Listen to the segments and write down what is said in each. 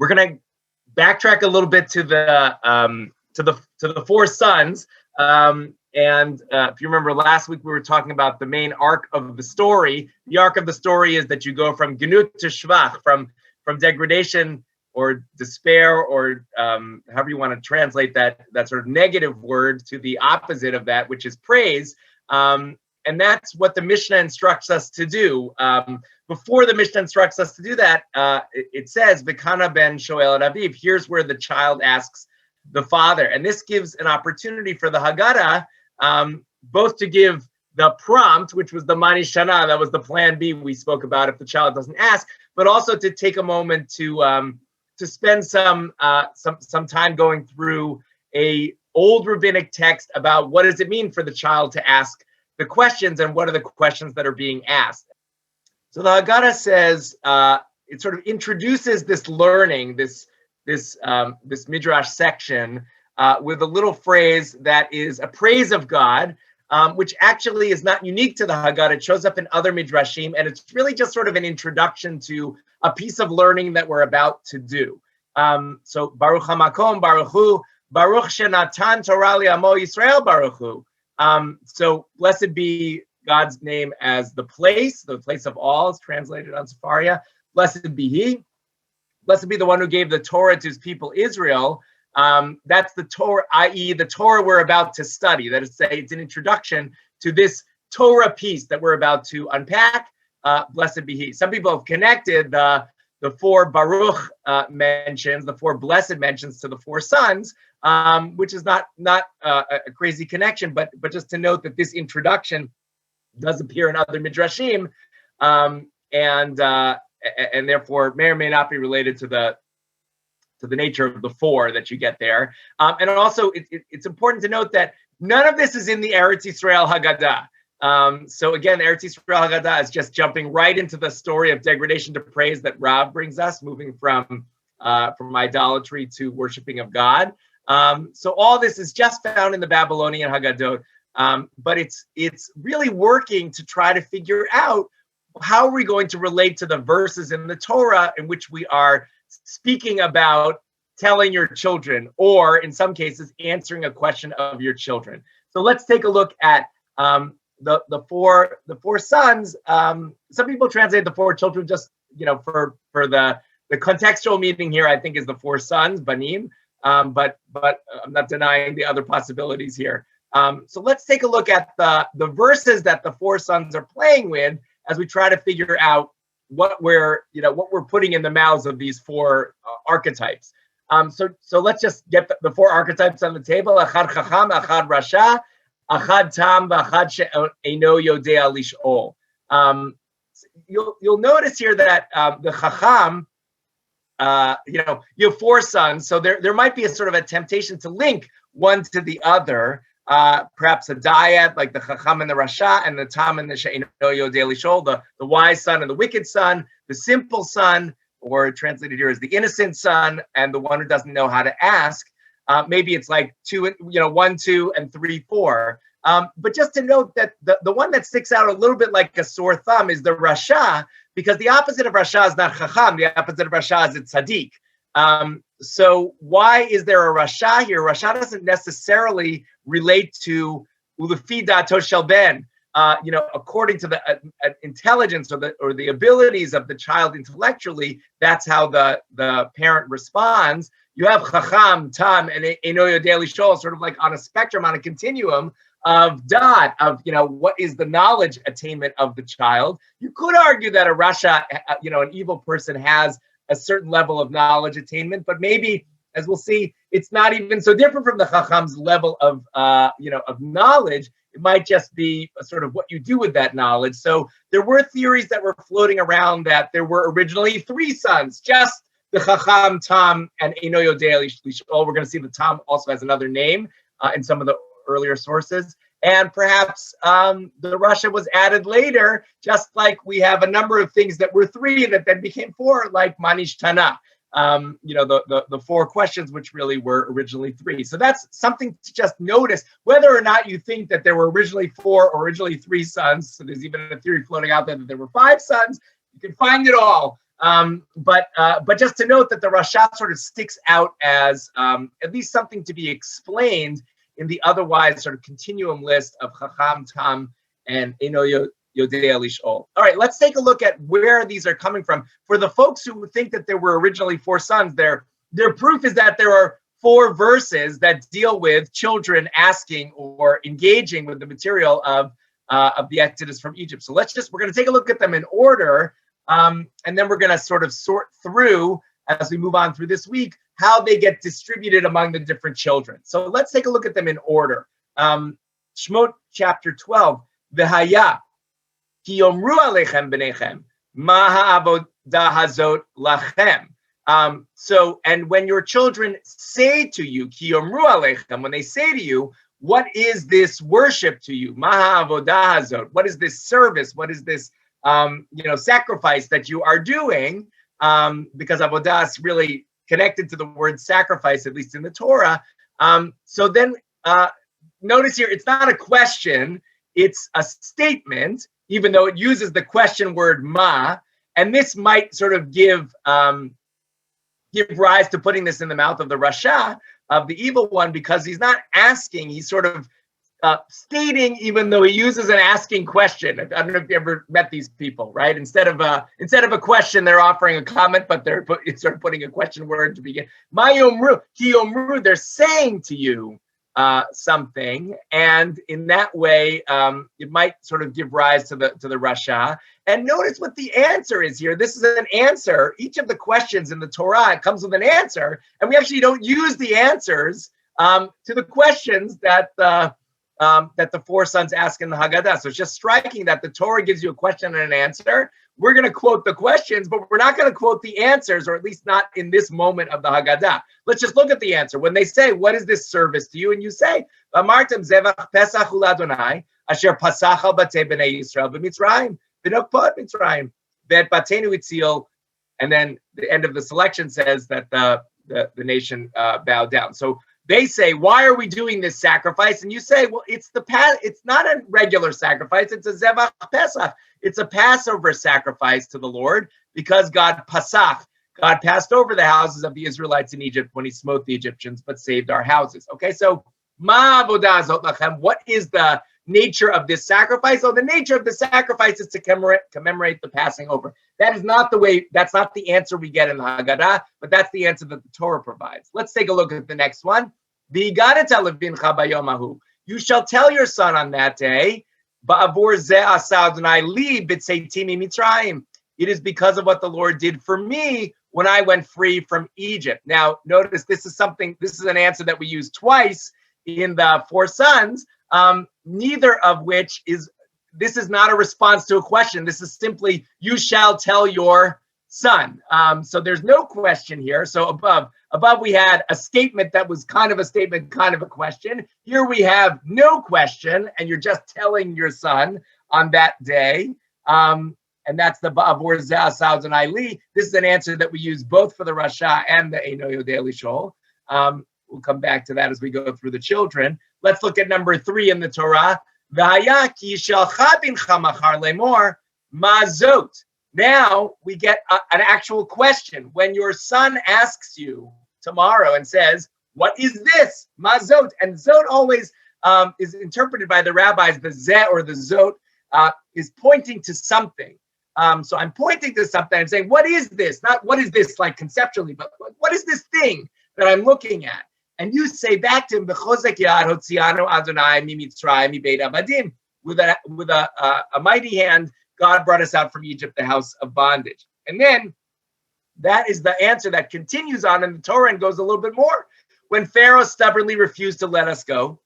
We're going to backtrack a little bit to the four sons. If you remember last week, we were talking about the main arc of the story. The arc of the story is that you go from genut to shvach, from degradation or despair, or however you want to translate that sort of negative word, to the opposite of that, which is praise. And that's what the Mishnah instructs us to do. Before the Mishnah instructs us to do that, it says, V'kana ben shoel et aviv. Here's where the child asks the father. And this gives an opportunity for the Haggadah, both to give the prompt, which was the Mani Shana, that was the plan B we spoke about if the child doesn't ask, but also to take a moment to spend some time going through a old rabbinic text about what does it mean for the child to ask the questions, and what are the questions that are being asked. So the Haggadah says, it sort of introduces this learning, this midrash section, with a little phrase that is a praise of God, which actually is not unique to the Haggadah. It shows up in other midrashim, and it's really just sort of an introduction to a piece of learning that we're about to do. So Baruch HaMakom, Baruch Hu, Baruch Shenatan Torah Li'amo Yisrael, Baruch Hu. So blessed be God's name as the place of all, is translated on Sefaria. Blessed be He. Blessed be the one who gave the Torah to his people Israel. That's the Torah, i.e. the Torah we're about to study. That is to say, it's an introduction to this Torah piece that we're about to unpack. Blessed be He. Some people have connected the four Baruch mentions, the four blessed mentions, to the four sons, which is not a crazy connection, but just to note that this introduction does appear in other midrashim, and therefore may or may not be related to the nature of the four that you get there. And also, it's important to note that none of this is in the Eretz Yisrael Haggadah. So again, the Eretz Yisrael Haggadah is just jumping right into the story of degradation to praise that Rav brings us, moving from idolatry to worshiping of God. So all this is just found in the Babylonian Haggadot, but it's really working to try to figure out how are we going to relate to the verses in the Torah in which we are speaking about telling your children, or in some cases, answering a question of your children. So let's take a look at the four sons. Some people translate the four children just, for the contextual meaning here, I think, is the four sons, banim. But I'm not denying the other possibilities here. So let's take a look at the verses that the four sons are playing with as we try to figure out what we're putting in the mouths of these four archetypes. So let's just get the four archetypes on the table. Achad chacham, achad rasha, achad tam, v'achad she'eino yodea lish'ol. You'll notice here that the chacham, you have four sons, so there might be a sort of a temptation to link one to the other, perhaps a dyad like the chacham and the rasha, and the tam and the she'eino yodea lish'ol, the wise son and the wicked son, the simple son, or translated here as the innocent son, and the one who doesn't know how to ask. Maybe it's like 1, 2, and 3, 4. But just to note that the one that sticks out a little bit like a sore thumb is the rasha, because the opposite of rasha is not chacham. The opposite of rasha is tzaddik. So why is there a rasha here? Rasha doesn't necessarily relate to ulefi dato shel ben. According to the intelligence or the abilities of the child intellectually, that's how the parent responds. You have chacham, tam, and eino yodea lish'ol, sort of like on a spectrum, on a continuum of dot, of what is the knowledge attainment of the child. You could argue that a rasha, an evil person, has a certain level of knowledge attainment, but maybe, as we'll see, it's not even so different from the chacham's level of knowledge. It might just be a sort of what you do with that knowledge. So there were theories that were floating around that there were originally 3 sons, just the chacham, tam, and eino yodea lish'ol. We're going to see the tam also has another name in some of the earlier sources. And perhaps the rasha was added later, just like we have a number of things that were 3 that then became 4, like manish tana. The 4 questions, which really were originally 3. So that's something to just notice, whether or not you think that there were originally 4 or originally 3 sons. So there's even a theory floating out there that there were 5 sons. You can find it all But just to note that the Rasha sort of sticks out as at least something to be explained in the otherwise sort of continuum list of Chacham, Tam, and Eno Yodea Lishol. All right, let's take a look at where these are coming from. For the folks who think that there were originally 4 sons, their proof is that there are 4 verses that deal with children asking or engaging with the material of the Exodus from Egypt. So we're going to take a look at them in order, and then we're going to sort of sort through, as we move on through this week, how they get distributed among the different children. So let's take a look at them in order. Shmot chapter 12, V'haya, ki yomru alechem b'nechem, ma ha'avodah hazot lachem. So, and when your children say to you, ki yomru alechem, when they say to you, what is this worship to you? Ma ha'avodah hazot. What is this service? What is this, sacrifice that you are doing? Because avodah is really connected to the word sacrifice, at least in the Torah. So then notice here, it's not a question, it's a statement, even though it uses the question word ma, and this might sort of give rise to putting this in the mouth of the Rasha, of the evil one, because he's not asking, he's sort of stating, even though he uses an asking question. I don't know if you ever met these people, right? Instead of a question, they're offering a comment, but they're sort of putting a question word to begin. Ma yomru, ki yomru, they're saying to you something, and in that way, it might sort of give rise to the Rasha. And notice what the answer is here. This is an answer. Each of the questions in the Torah, it comes with an answer, and we actually don't use the answers to the questions that the 4 sons ask in the Haggadah. So it's just striking that the Torah gives you a question and an answer. We're going to quote the questions, but we're not going to quote the answers, or at least not in this moment of the Haggadah. Let's just look at the answer. When they say, what is this service to you? And you say, Amartem zevach pesach hu l'Adonai, asher pasach al batei b'nei Yisrael b'Mitzrayim, v'nokpot Mitzrayim, v'et batenu itzil. And then the end of the selection says that the nation bowed down. So they say, why are we doing this sacrifice? And you say, well, it's not a regular sacrifice. It's a Zevach Pesach. It's a Passover sacrifice to the Lord, because God passed over the houses of the Israelites in Egypt when he smote the Egyptians, but saved our houses. Okay, so Ma avodah hazot lachem, what is the nature of this sacrifice? Oh, the nature of the sacrifice is to commemorate the passing over. That's not the answer we get in the Haggadah, but that's the answer that the Torah provides. Let's take a look at the next one. You shall tell your son on that day, it is because of what the Lord did for me when I went free from Egypt. Now, notice this is an answer that we use twice in the 4 sons, neither of which this is not a response to a question. This is simply, you shall tell your son. So there's no question here. So above we had a statement that was kind of a statement, kind of a question. Here we have no question, and you're just telling your son on that day. And that's the Ba'avor Zeh Asad and Aili. This is an answer that we use both for the Rasha and the Eino Yodei Lishol. We'll come back to that as we go through the children. Let's look at number 3 in the Torah. V'haya ki yishalcha bincha machar lemor mazot. Now we get an actual question. When your son asks you tomorrow and says, what is this? Mazot. And zot always is interpreted by the rabbis, the zeh or the zot is pointing to something. So I'm pointing to something. I'm saying, what is this? Not what is this like conceptually, but what is this thing that I'm looking at? And you say back to him, "B'chozek yad hotzianu Adonai mimitzrayim mibeit avadim." With a mighty hand, God brought us out from Egypt, the house of bondage. And then that is the answer that continues on in the Torah and goes a little bit more. When Pharaoh stubbornly refused to let us go,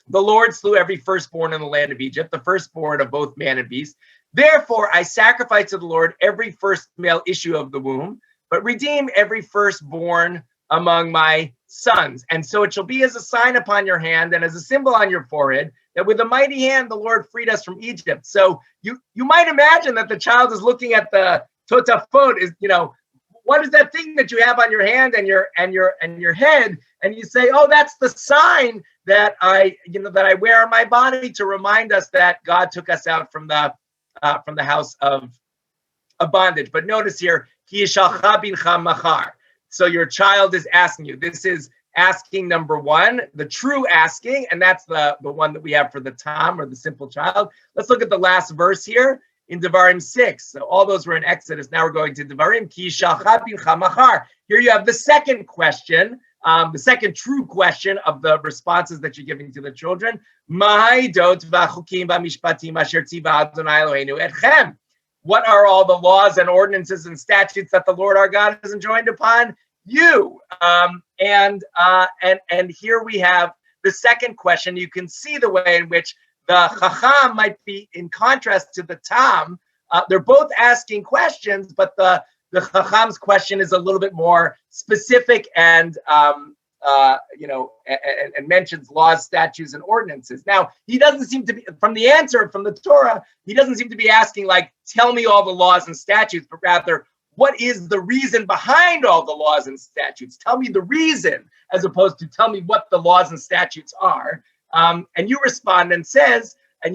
the Lord slew every firstborn in the land of Egypt, the firstborn of both man and beast. Therefore, I sacrifice to the Lord every first male issue of the womb, but redeem every firstborn among my sons. And so it shall be as a sign upon your hand and as a symbol on your forehead that with a mighty hand the Lord freed us from Egypt. So you might imagine that the child is looking at the totafot, is, what is that thing that you have on your hand and your head? And you say, oh, that's the sign that I wear on my body to remind us that God took us out from the house of of bondage. But notice here, Ki yishalcha bincha machar. So your child is asking you. This is asking number one, the true asking, and that's the one that we have for the tam, or the simple child. Let's look at the last verse here in Devarim 6. So all those were in Exodus. Now we're going to Devarim. Ki yishalcha bincha machar. Here you have the second question, the second true question of the responses that you're giving to the children. What are all the laws and ordinances and statutes that the Lord our God has enjoined upon you? And here we have the second question. You can see the way in which the Chacham might be in contrast to the Tam. They're both asking questions, but the Chacham's question is a little bit more specific and mentions laws, statutes, and ordinances. Now, he doesn't seem to be, from the answer from the Torah, he doesn't seem to be asking, like, tell me all the laws and statutes, but rather, what is the reason behind all the laws and statutes? Tell me the reason, as opposed to tell me what the laws and statutes are. And you respond and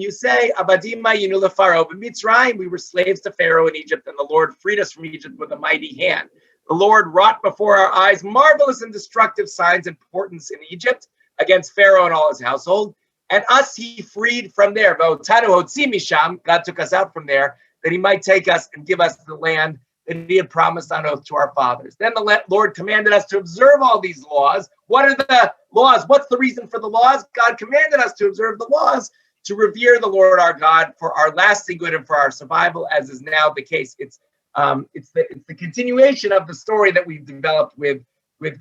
you say, Abadim ma'inu leFaro b'Mitzrayim, we were slaves to Pharaoh in Egypt, and the Lord freed us from Egypt with a mighty hand. The Lord wrought before our eyes marvelous and destructive signs and portents in Egypt against Pharaoh and all his household. And us he freed from there. God took us out from there, that he might take us and give us the land that he had promised on oath to our fathers. Then the Lord commanded us to observe all these laws. What are the laws? What's the reason for the laws? God commanded us to observe the laws, to revere the Lord our God for our lasting good and for our survival, as is now the case. It's the continuation of the story that we've developed with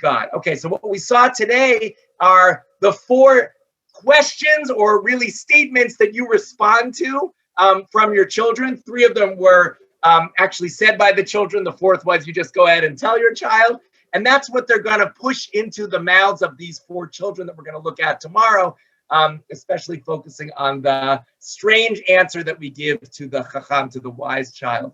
God. Okay, so what we saw today are the 4 questions, or really statements, that you respond to from your children. 3 of them were actually said by the children. The 4th was you just go ahead and tell your child. And that's what they're going to push into the mouths of these 4 children that we're going to look at tomorrow, especially focusing on the strange answer that we give to the Chacham, to the wise child.